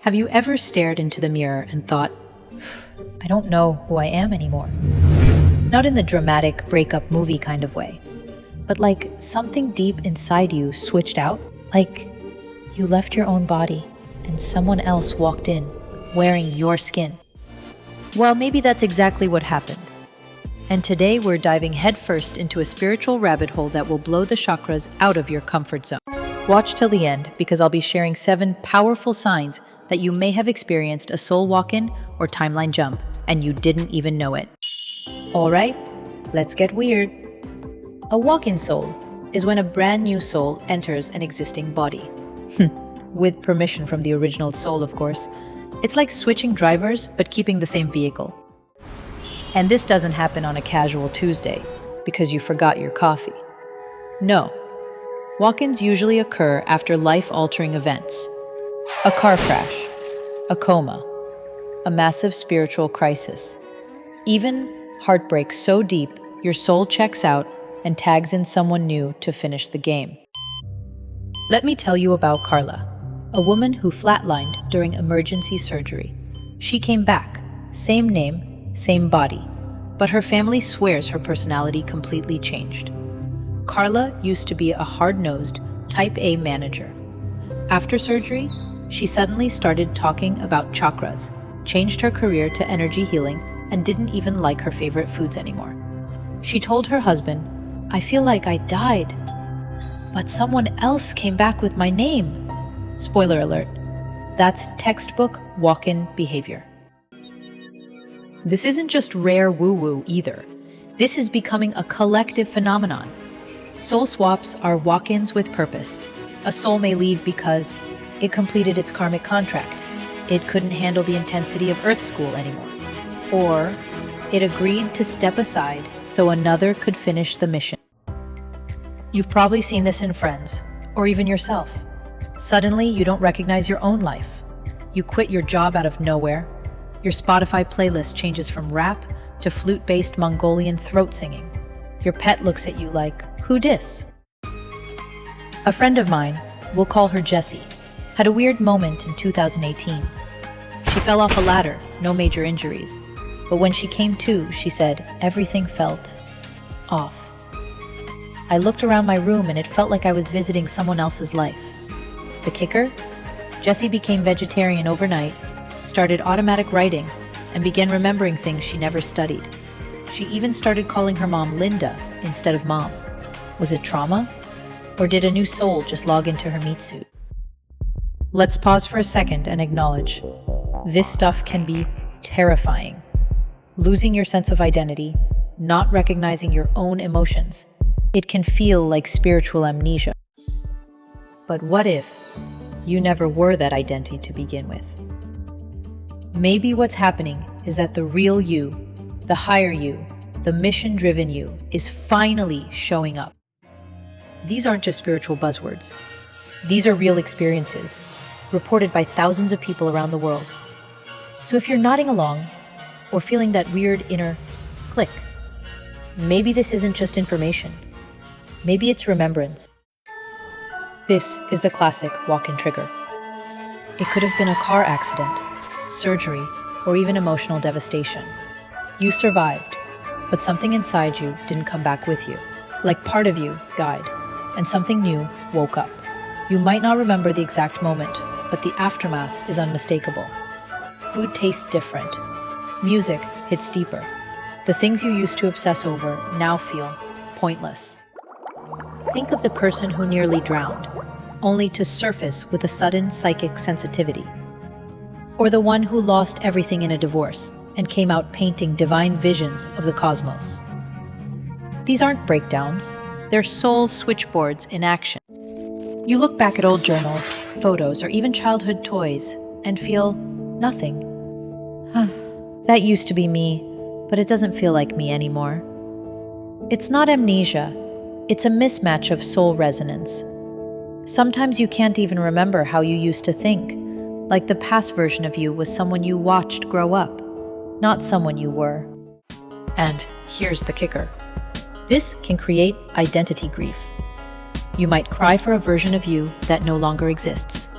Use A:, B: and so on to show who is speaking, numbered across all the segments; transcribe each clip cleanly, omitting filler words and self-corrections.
A: Have you ever stared into the mirror and thought, I don't know who I am anymore? Not in the dramatic breakup movie kind of way, but like something deep inside you switched out, like you left your own body and someone else walked in wearing your skin. Well, maybe that's exactly what happened. And today we're diving headfirst into a spiritual rabbit hole that will blow the chakras out of your comfort zone. Watch till the end because I'll be sharing 7 powerful signs that you may have experienced a soul walk-in or timeline jump and you didn't even know it. All right, let's get weird. A walk-in soul is when a brand new soul enters an existing body. With permission from the original soul, of course. It's like switching drivers but keeping the same vehicle. And this doesn't happen on a casual Tuesday because you forgot your coffee. No. Walk-ins usually occur after life-altering events. A car crash, a coma, a massive spiritual crisis. Even heartbreak so deep, your soul checks out and tags in someone new to finish the game. Let me tell you about Carla, a woman who flatlined during emergency surgery. She came back, same name, same body, but her family swears her personality completely changed. Carla used to be a hard-nosed, type A manager. After surgery, she suddenly started talking about chakras, changed her career to energy healing, and didn't even like her favorite foods anymore. She told her husband, "I feel like I died, but someone else came back with my name." Spoiler alert, that's textbook walk-in behavior. This isn't just rare woo-woo either. This is becoming a collective phenomenon. Soul swaps are walk-ins with purpose. A soul may leave because it completed its karmic contract. It couldn't handle the intensity of Earth School anymore. Or it agreed to step aside so another could finish the mission. You've probably seen this in friends, or even yourself. Suddenly, you don't recognize your own life. You quit your job out of nowhere. Your Spotify playlist changes from rap to flute-based Mongolian throat singing. Your pet looks at you like, "Who dis?" A friend of mine, we'll call her Jessie, had a weird moment in 2018. She fell off a ladder, no major injuries. But when she came to, she said, everything felt off. I looked around my room and it felt like I was visiting someone else's life. The kicker? Jessie became vegetarian overnight, started automatic writing, and began remembering things she never studied. She even started calling her mom Linda instead of mom. Was it trauma? Or did a new soul just log into her meat suit? Let's pause for a second and acknowledge. This stuff can be terrifying. Losing your sense of identity, not recognizing your own emotions. It can feel like spiritual amnesia. But what if you never were that identity to begin with? Maybe what's happening is that the real you, the higher you, the mission-driven you, is finally showing up. These aren't just spiritual buzzwords. These are real experiences, reported by thousands of people around the world. So if you're nodding along, or feeling that weird inner click, maybe this isn't just information. Maybe it's remembrance. This is the classic walk-in trigger. It could have been a car accident, surgery, or even emotional devastation. You survived, but something inside you didn't come back with you. Like part of you died, and something new woke up. You might not remember the exact moment, but the aftermath is unmistakable. Food tastes different. Music hits deeper. The things you used to obsess over now feel pointless. Think of the person who nearly drowned, only to surface with a sudden psychic sensitivity. Or the one who lost everything in a divorce and came out painting divine visions of the cosmos. These aren't breakdowns, they're soul switchboards in action. You look back at old journals, photos, or even childhood toys and feel nothing. That used to be me, but it doesn't feel like me anymore. It's not amnesia, it's a mismatch of soul resonance. Sometimes you can't even remember how you used to think, like the past version of you was someone you watched grow up, not someone you were. And here's the kicker. This can create identity grief. You might cry for a version of you that no longer exists,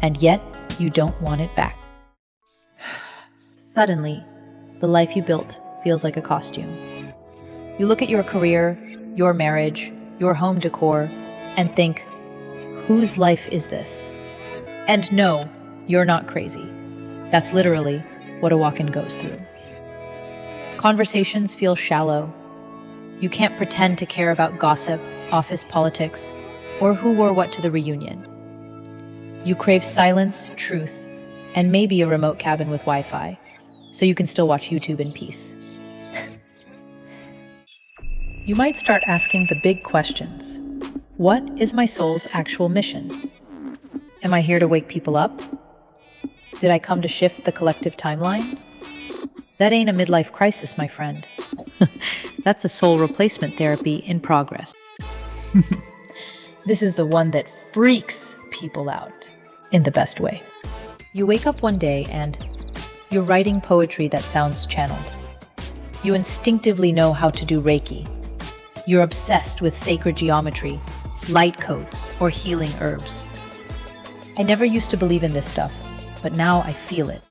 A: and yet like you don't want it back. Suddenly, the life you built feels like a costume. You look at your career, your marriage, your home decor, and think, whose life is this? And no, you're not crazy. That's literally what a walk-in goes through. Conversations feel shallow. You can't pretend to care about gossip, office politics, or who wore what to the reunion. You crave silence, truth, and maybe a remote cabin with Wi-Fi, so you can still watch YouTube in peace. You might start asking the big questions. What is my soul's actual mission? Am I here to wake people up? Did I come to shift the collective timeline? That ain't a midlife crisis, my friend. That's a soul replacement therapy in progress. This is the one that freaks people out in the best way. You wake up one day and you're writing poetry that sounds channeled. You instinctively know how to do Reiki. You're obsessed with sacred geometry, light codes, or healing herbs. I never used to believe in this stuff, but now I feel it.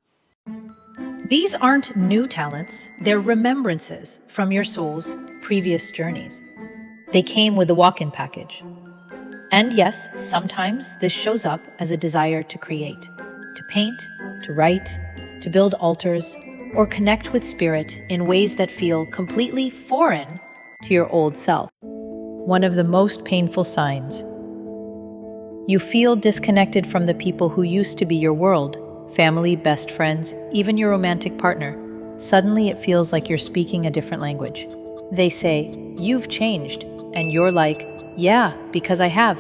A: These aren't new talents, they're remembrances from your soul's previous journeys. They came with the walk-in package. And yes, sometimes this shows up as a desire to create, to paint, to write, to build altars, or connect with spirit in ways that feel completely foreign to your old self. One of the most painful signs. You feel disconnected from the people who used to be your world, family, best friends, even your romantic partner. Suddenly it feels like you're speaking a different language. They say, "You've changed," and you're like, "Yeah, because I have."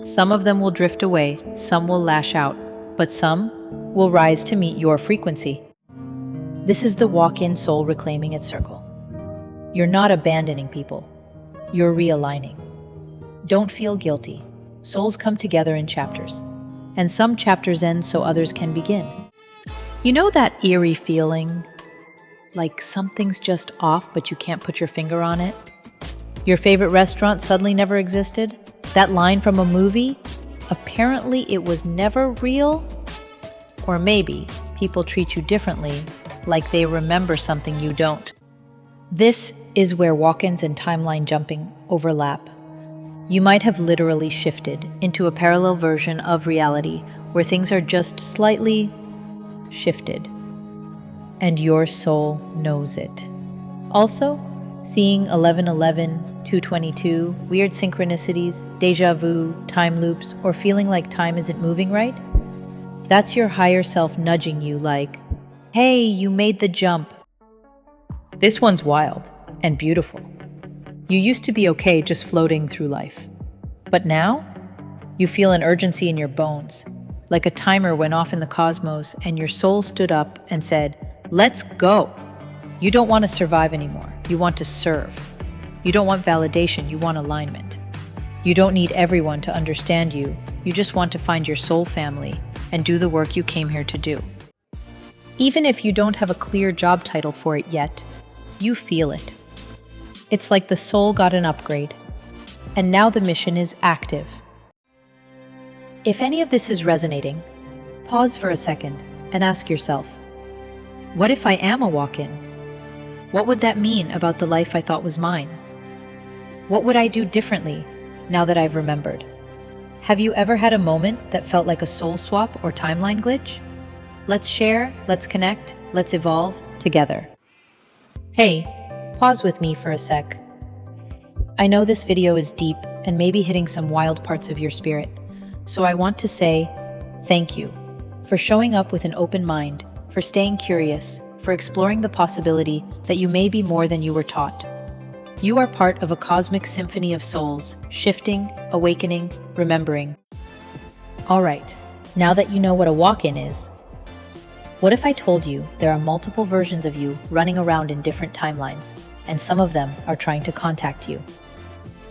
A: Some of them will drift away, some will lash out, but some will rise to meet your frequency. This is the walk-in soul reclaiming its circle. You're not abandoning people, you're realigning. Don't feel guilty. Souls come together in chapters, and some chapters end so others can begin. You know that eerie feeling? Like something's just off, but you can't put your finger on it? Your favorite restaurant suddenly never existed? That line from a movie? Apparently it was never real? Or maybe people treat you differently, like they remember something you don't. This is where walk-ins and timeline jumping overlap. You might have literally shifted into a parallel version of reality where things are just slightly shifted, and your soul knows it. Also, seeing 1111, 222, weird synchronicities, deja vu, time loops, or feeling like time isn't moving right? That's your higher self nudging you like, "Hey, you made the jump." This one's wild and beautiful. You used to be okay just floating through life. But now, you feel an urgency in your bones, like a timer went off in the cosmos and your soul stood up and said, "Let's go." You don't want to survive anymore. You want to serve. You don't want validation, you want alignment. You don't need everyone to understand you. You just want to find your soul family and do the work you came here to do. Even if you don't have a clear job title for it yet, you feel it. It's like the soul got an upgrade, and now the mission is active. If any of this is resonating, pause for a second and ask yourself, what if I am a walk-in? What would that mean about the life I thought was mine? What would I do differently now that I've remembered? Have you ever had a moment that felt like a soul swap or timeline glitch? Let's share, let's connect, let's evolve together. Hey, pause with me for a sec. I know this video is deep and maybe hitting some wild parts of your spirit, so I want to say thank you for showing up with an open mind, for staying curious, for exploring the possibility that you may be more than you were taught. You are part of a cosmic symphony of souls, shifting, awakening, remembering. All right, now that you know what a walk-in is, what if I told you there are multiple versions of you running around in different timelines, and some of them are trying to contact you?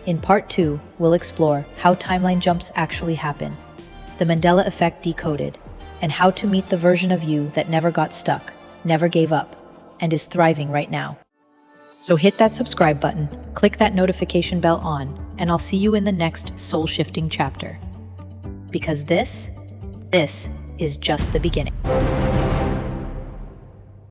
A: In part 2, we'll explore how timeline jumps actually happen, the Mandela effect decoded, and how to meet the version of you that never got stuck, never gave up, and is thriving right now. So hit that subscribe button, click that notification bell on, and I'll see you in the next soul-shifting chapter. Because this This is just the beginning.